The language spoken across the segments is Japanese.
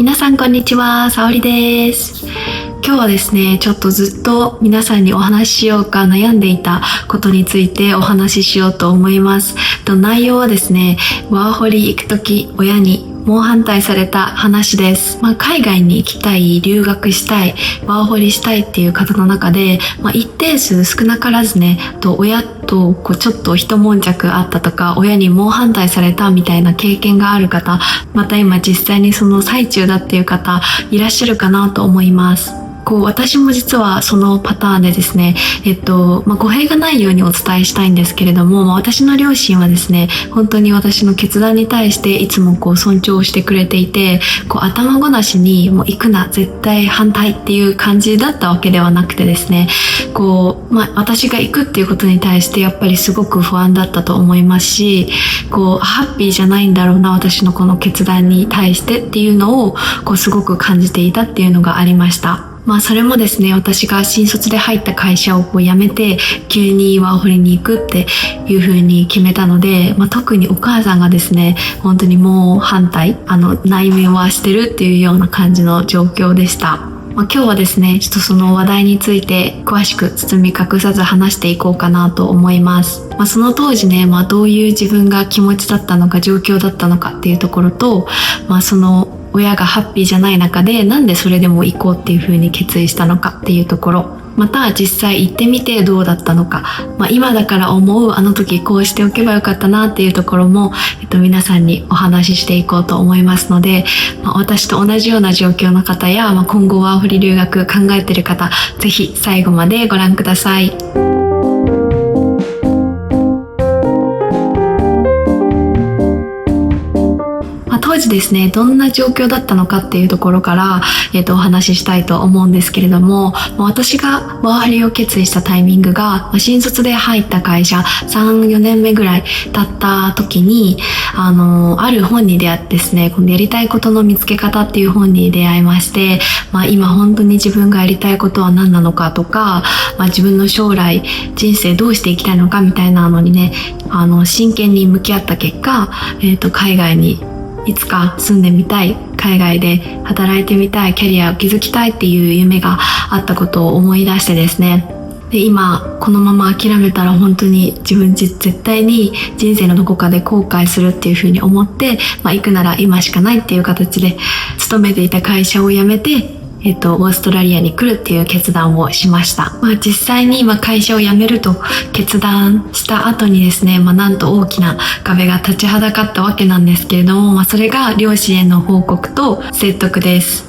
皆さんこんにちは、さおりです。今日はですね、ちょっとずっと皆さんにお話ししようか悩んでいたことについてお話ししようと思います。内容はですね、ワーホリ行くとき親に猛反対された話です。海外に行きたい、留学したい、ワーホリしたいっていう方の中で、一定数少なからずね、親とちょっと一悶着あったとか、親に猛反対されたみたいな経験がある方、また今実際にその最中だっていう方いらっしゃるかなと思います。私も実はそのパターンでですね、語弊がないようにお伝えしたいんですけれども、私の両親はですね、本当に私の決断に対していつも尊重してくれていて、頭ごなしにもう行くな、絶対反対っていう感じだったわけではなくてですね、私が行くっていうことに対してやっぱりすごく不安だったと思いますし、ハッピーじゃないんだろうな、私のこの決断に対してっていうのをすごく感じていたっていうのがありました。それもですね、私が新卒で入った会社を辞めて急にワーホリに行くっていう風に決めたので、特にお母さんがですね、本当にもう反対、内面はしてるっていうような感じの状況でした。今日はですね、ちょっとその話題について詳しく包み隠さず話していこうかなと思います。その当時ね、どういう自分が気持ちだったのか、状況だったのかっていうところと、その親がハッピーじゃない中でなんでそれでも行こうっていう風に決意したのかっていうところ、また実際行ってみてどうだったのか、今だから思うあの時こうしておけばよかったなっていうところも、皆さんにお話ししていこうと思いますので、私と同じような状況の方や、今後ワーホリ留学考えている方、ぜひ最後までご覧ください。当時ですね、どんな状況だったのかっていうところから、お話ししたいと思うんですけれども、私がワーホリを決意したタイミングが、新卒で入った会社3、4年目ぐらい経った時に、ある本に出会ってですね、このやりたいことの見つけ方っていう本に出会いまして、今本当に自分がやりたいことは何なのかとか、自分の将来、人生どうしていきたいのかみたいなのにね、真剣に向き合った結果、海外にいつか住んでみたい、海外で働いてみたい、キャリアを築きたいっていう夢があったことを思い出してですね、で今このまま諦めたら本当に自分絶対に人生のどこかで後悔するっていうふうに思って、行くなら今しかないっていう形で勤めていた会社を辞めてオーストラリアに来るっていう決断をしました。実際に会社を辞めると決断した後にですね、なんと大きな壁が立ちはだかったわけなんですけれども、それが両親への報告と説得です。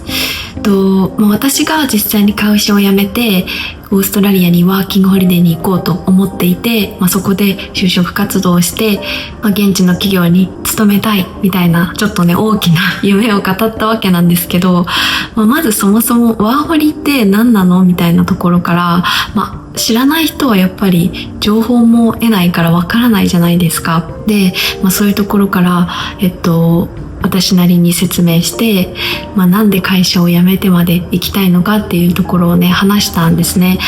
私が実際に会社を辞めてオーストラリアにワーキングホリデーに行こうと思っていて、そこで就職活動をして、現地の企業に勤めたいみたいなちょっとね大きな夢を語ったわけなんですけど、まずそもそもワーホリって何なのみたいなところから、知らない人はやっぱり情報も得ないからわからないじゃないですか。で、そういうところから私なりに説明して、なんで会社を辞めてまで行きたいのかっていうところをね話したんですね。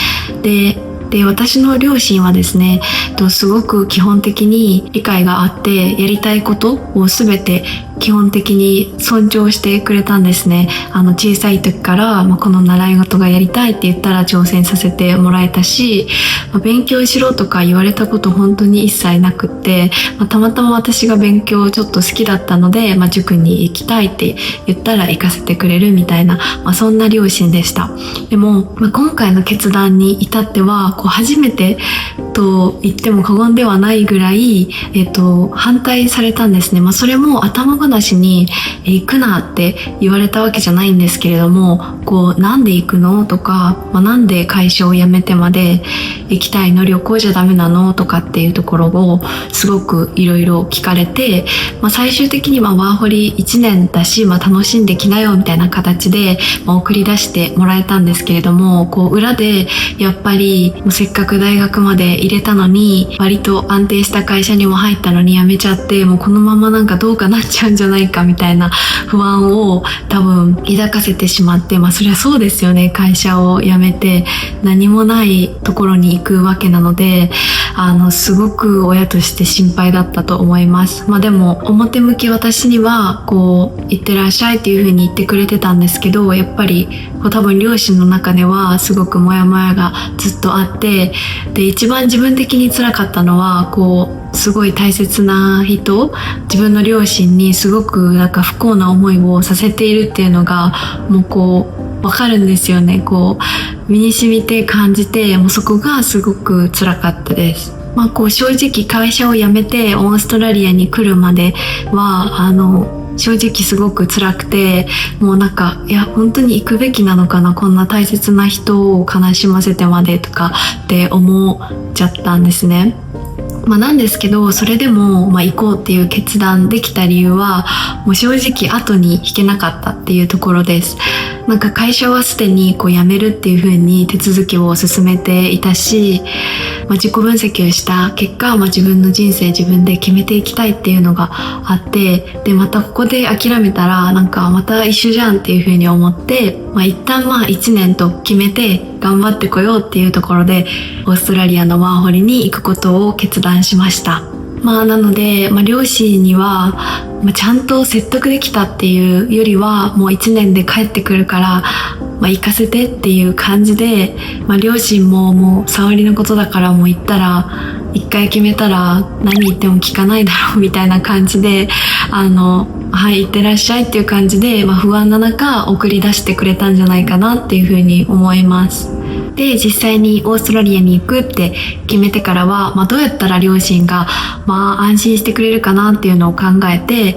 で私の両親はですね、すごく基本的に理解があって、やりたいことを全て基本的に尊重してくれたんですね。小さい時から、この習い事がやりたいって言ったら挑戦させてもらえたし、勉強しろとか言われたこと本当に一切なくって、たまたま私が勉強ちょっと好きだったので、塾に行きたいって言ったら行かせてくれるみたいな、そんな両親でした。でも、今回の決断に至っては初めてと言っても過言ではないぐらい、反対されたんですね。それも頭ごなしに行くなって言われたわけじゃないんですけれども、なんで行くのとか、なんで会社を辞めてまで行きたいの、旅行じゃダメなのとかっていうところをすごくいろいろ聞かれて、最終的にワーホリ1年だし、楽しんできなよみたいな形で、送り出してもらえたんですけれども、裏でやっぱりせっかく大学まで入れたのに、割と安定した会社にも入ったのに辞めちゃって、もうこのままなんかどうかなっちゃうんじゃないかみたいな不安を多分抱かせてしまって、そりゃそうですよね。会社を辞めて何もないところに行くわけなので、すごく親として心配だったと思います。でも表向き私には行ってらっしゃいっていう風に言ってくれてたんですけど、やっぱり多分両親の中ではすごくモヤモヤがずっとあって、で一番自分的に辛かったのはすごい大切な人、自分の両親にすごく不幸な思いをさせているっていうのがもうわかるんですよね。身に染みて感じて、もうそこがすごく辛かったです。正直会社を辞めてオーストラリアに来るまでは正直すごく辛くて、もういや本当に行くべきなのかな、こんな大切な人を悲しませてまでとかって思っちゃったんですね。なんですけど、それでも行こうっていう決断できた理由はもう正直後に引けなかったっていうところです。会社はすでに辞めるっていう風に手続きを進めていたし、自己分析をした結果、自分の人生自分で決めていきたいっていうのがあって、でまたここで諦めたらまた一緒じゃんっていう風に思って、一旦1年と決めて頑張ってこようっていうところでオーストラリアのワーホリに行くことを決断しました。なので、両親には、ちゃんと説得できたっていうよりは、もう1年で帰ってくるから、行かせてっていう感じで、両親ももう沙織のことだからもう行ったら、一回決めたら何言っても聞かないだろうみたいな感じで、はい、行ってらっしゃいっていう感じで、不安な中送り出してくれたんじゃないかなっていうふうに思います。で、実際にオーストラリアに行くって決めてからは、どうやったら両親が安心してくれるかなっていうのを考えて、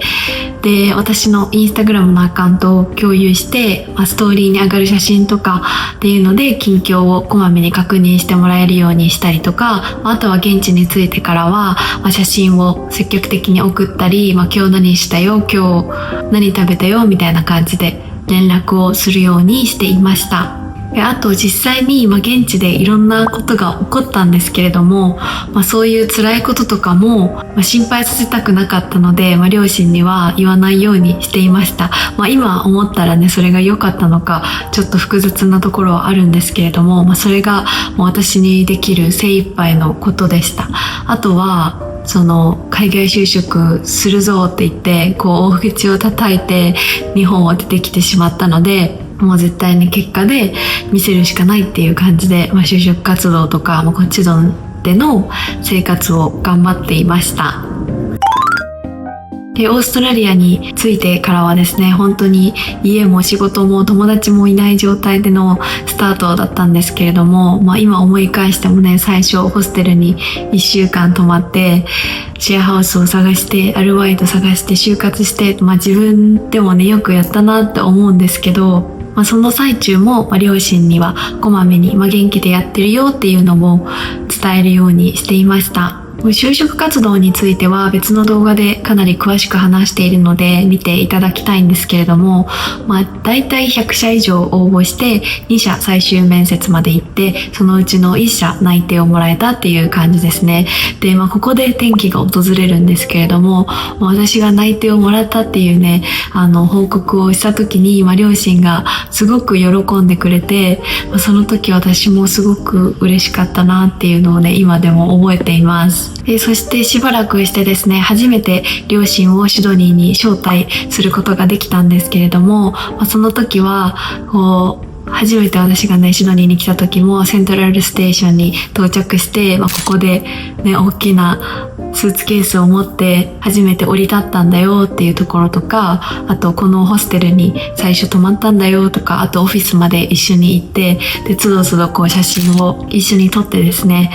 で、私のインスタグラムのアカウントを共有して、ストーリーに上がる写真とかっていうので近況をこまめに確認してもらえるようにしたりとか、あとは現地に着いてからは、写真を積極的に送ったり、今日何したよ、今日何食べたよみたいな感じで連絡をするようにしていました。あと実際に現地でいろんなことが起こったんですけれども、そういう辛いこととかも心配させたくなかったので、両親には言わないようにしていました。今思ったらね、それが良かったのかちょっと複雑なところはあるんですけれども、それが私にできる精一杯のことでした。あとは海外就職するぞって言って大口を叩いて日本を出てきてしまったので、もう絶対に結果で見せるしかないっていう感じで、就職活動とか、こっちでの生活を頑張っていました。で、オーストラリアに着いてからはですね、本当に家も仕事も友達もいない状態でのスタートだったんですけれども、今思い返してもね、最初ホステルに1週間泊まって、シェアハウスを探して、アルバイト探して、就活して、自分でもね、よくやったなって思うんですけど、その最中も、両親にはこまめに、元気でやってるよっていうのも伝えるようにしていました。就職活動については別の動画でかなり詳しく話しているので見ていただきたいんですけれども、だいたい100社以上応募して2社最終面接まで行って、そのうちの1社内定をもらえたっていう感じですね。で、ここで転機が訪れるんですけれども、私が内定をもらったっていうね、報告をした時に、両親がすごく喜んでくれて、その時私もすごく嬉しかったなっていうのをね、今でも覚えています。そしてしばらくしてですね、初めて両親をシドニーに招待することができたんですけれども、その時は初めて私がね、シドニーに来た時もセントラルステーションに到着して、ここでね、大きなスーツケースを持って初めて降り立ったんだよっていうところとか、あとこのホステルに最初泊まったんだよとか、あとオフィスまで一緒に行って、で、つどつど写真を一緒に撮ってですね、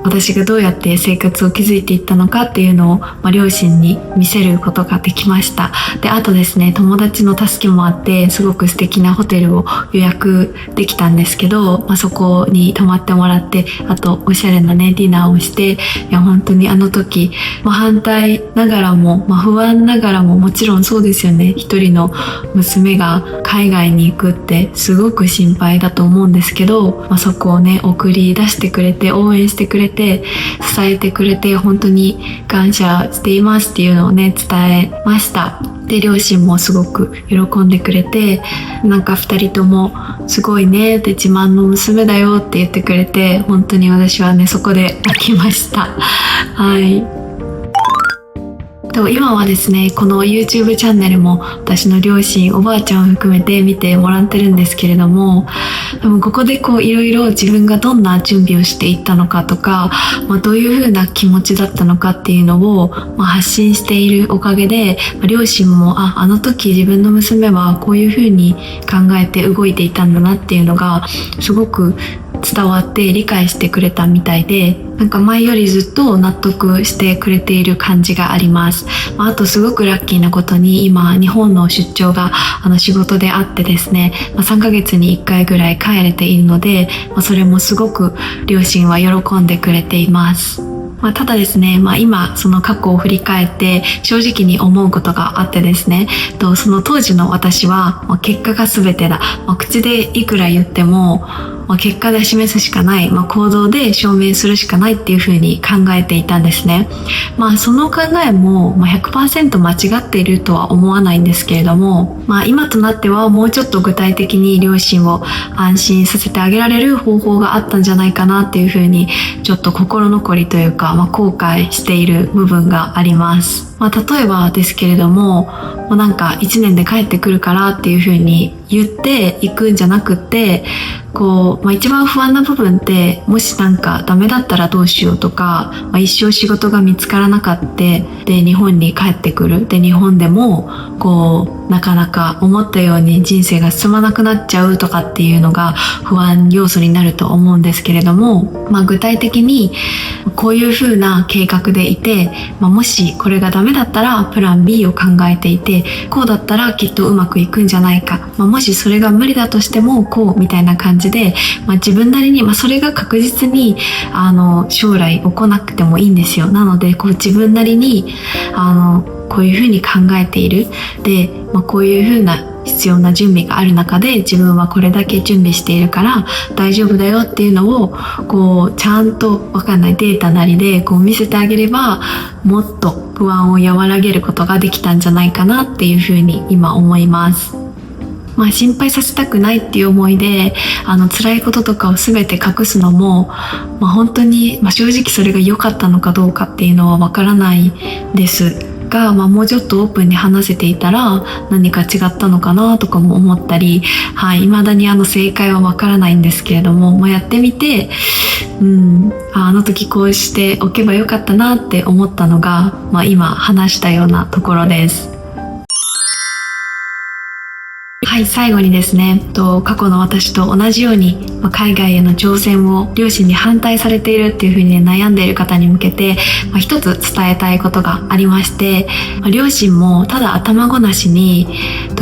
私がどうやって生活を築いていったのかっていうのを、両親に見せることができました。で、あとですね、友達の助けもあって、すごく素敵なホテルを予約できたんですけど、そこに泊まってもらって、あとおしゃれなね、ディナーをして、いや、本当当にあの時、反対ながらも、不安ながらももちろんそうですよね。一人の娘が海外に行くってすごく心配だと思うんですけど、そこをね、送り出してくれて、応援してくれて、支えてくれて、本当に感謝していますっていうのをね、伝えました。で、両親もすごく喜んでくれて、なんか2人ともすごいねって自慢の娘だよって言ってくれて、本当に私はね、そこで泣きました。はい。今はですね、この YouTube チャンネルも私の両親、おばあちゃんを含めて見てもらってるんですけれども、でもここでいろいろ自分がどんな準備をしていったのかとか、どういう風な気持ちだったのかっていうのを、発信しているおかげで、両親もあの時自分の娘はこういう風に考えて動いていたんだなっていうのがすごく伝わって理解してくれたみたいで、なんか前よりずっと納得してくれている感じがあります。あとすごくラッキーなことに今日本の出張が仕事であってですね、3ヶ月に1回ぐらい帰れているので、それもすごく両親は喜んでくれています。ただですね、今その過去を振り返って正直に思うことがあってですね、その当時の私は結果が全てだ、口でいくら言っても結果で示すしかない、行動で証明するしかないっていうふうに考えていたんですね。その考えも 100% 間違っているとは思わないんですけれども、今となってはもうちょっと具体的に両親を安心させてあげられる方法があったんじゃないかなっていうふうにちょっと心残りというか、後悔している部分があります。例えばですけれども、なんか1年で帰ってくるからっていう風に言っていくんじゃなくて、一番不安な部分って、もしなんかダメだったらどうしようとか、一生仕事が見つからなかった、で日本に帰ってくる、で日本でもなかなか思ったように人生が進まなくなっちゃうとかっていうのが不安要素になると思うんですけれども、具体的にこういう風な計画でいて、もしこれがダメだったらプラン B を考えていて、こうだったらきっとうまくいくんじゃないか、もしそれが無理だとしてもこうみたいな感じで、自分なりに、それが確実に将来起こなくてもいいんですよ。なので自分なりにこういう風に考えている、で、こういう風な必要な準備がある中で自分はこれだけ準備しているから大丈夫だよっていうのをちゃんとわかんないデータなりで見せてあげれば、もっと不安を和らげることができたんじゃないかなっていうふうに今思います。心配させたくないっていう思いで辛いこととかを全て隠すのも、本当に、正直それが良かったのかどうかっていうのはわからないですが、もうちょっとオープンに話せていたら何か違ったのかなとかも思ったり、未だに正解はわからないんですけれども、やってみて、あの時こうしておけばよかったなって思ったのが、今話したようなところです。はい、最後にですね、過去の私と同じように、海外への挑戦を両親に反対されているっていうふうに、悩んでいる方に向けて、一つ伝えたいことがありまして、両親もただ頭ごなしに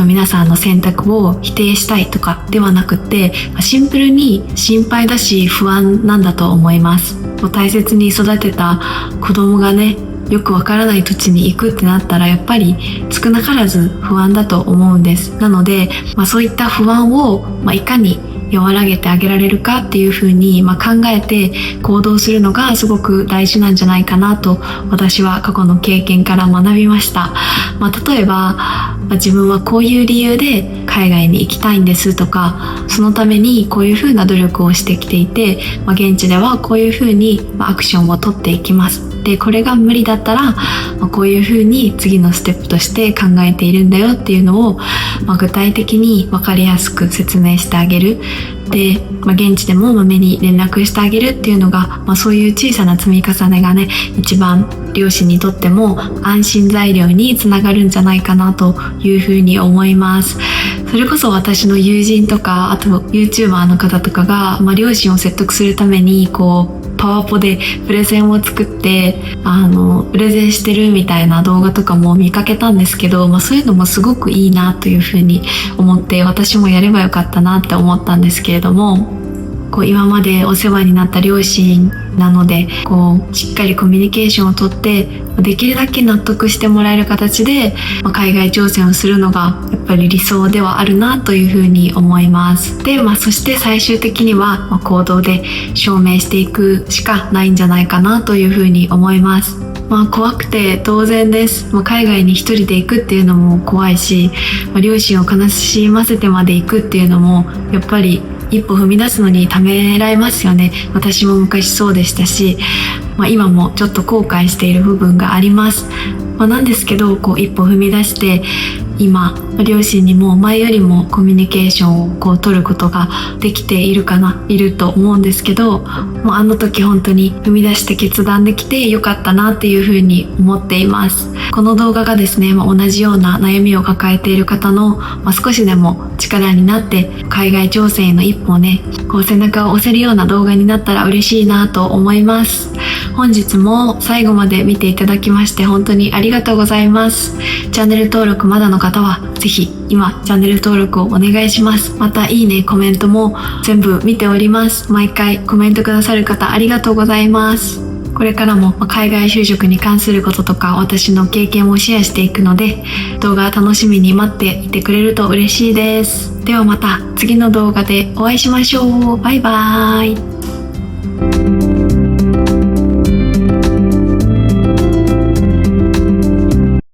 皆さんの選択を否定したいとかではなくて、シンプルに心配だし不安なんだと思います。大切に育てた子供がね、よくわからない土地に行くってなったらやっぱり少なからず不安だと思うんです。なので、そういった不安を、いかに和らげてあげられるかっていうふうに、考えて行動するのがすごく大事なんじゃないかなと私は過去の経験から学びました。例えば、自分はこういう理由で海外に行きたいんですとか、そのためにこういうふうな努力をしてきていて、現地ではこういうふうにアクションを取っていきます。で、これが無理だったら、こういうふうに次のステップとして考えているんだよっていうのを、具体的に分かりやすく説明してあげる。で、現地でもまめに連絡してあげるっていうのが、そういう小さな積み重ねがね、一番両親にとっても安心材料につながるんじゃないかなというふうに思います。それこそ私の友人とか、あと YouTuber の方とかが、両親を説得するためにパワポでプレゼンを作ってプレゼンしてるみたいな動画とかも見かけたんですけど、そういうのもすごくいいなというふうに思って、私もやればよかったなって思ったんですけれども、今までお世話になった両親なので、しっかりコミュニケーションをとって、できるだけ納得してもらえる形で、海外挑戦をするのがやっぱり理想ではあるなというふうに思います。で、そして最終的には、行動で証明していくしかないんじゃないかなというふうに思います。怖くて当然です。海外に一人で行くっていうのも怖いし、両親を悲しませてまで行くっていうのもやっぱり一歩踏み出すのにためらいますよね。私も昔そうでしたし、今もちょっと後悔している部分があります。なんですけど、一歩踏み出して今両親にも前よりもコミュニケーションを取ることができていると思うんですけど、あの時本当に踏み出して決断できてよかったなっていうふうに思っています。この動画がですね、同じような悩みを抱えている方の、少しでも力になって海外挑戦への一歩をね、背中を押せるような動画になったら嬉しいなと思います。本日も最後まで見ていただきまして本当にありがとうございます。チャンネル登録まだの方はぜひ今チャンネル登録をお願いします。またいいね、コメントも全部見ております。毎回コメントくださる方ありがとうございます。これからも海外就職に関することとか私の経験をシェアしていくので、動画楽しみに待っていてくれると嬉しいです。ではまた次の動画でお会いしましょう。バイバーイ。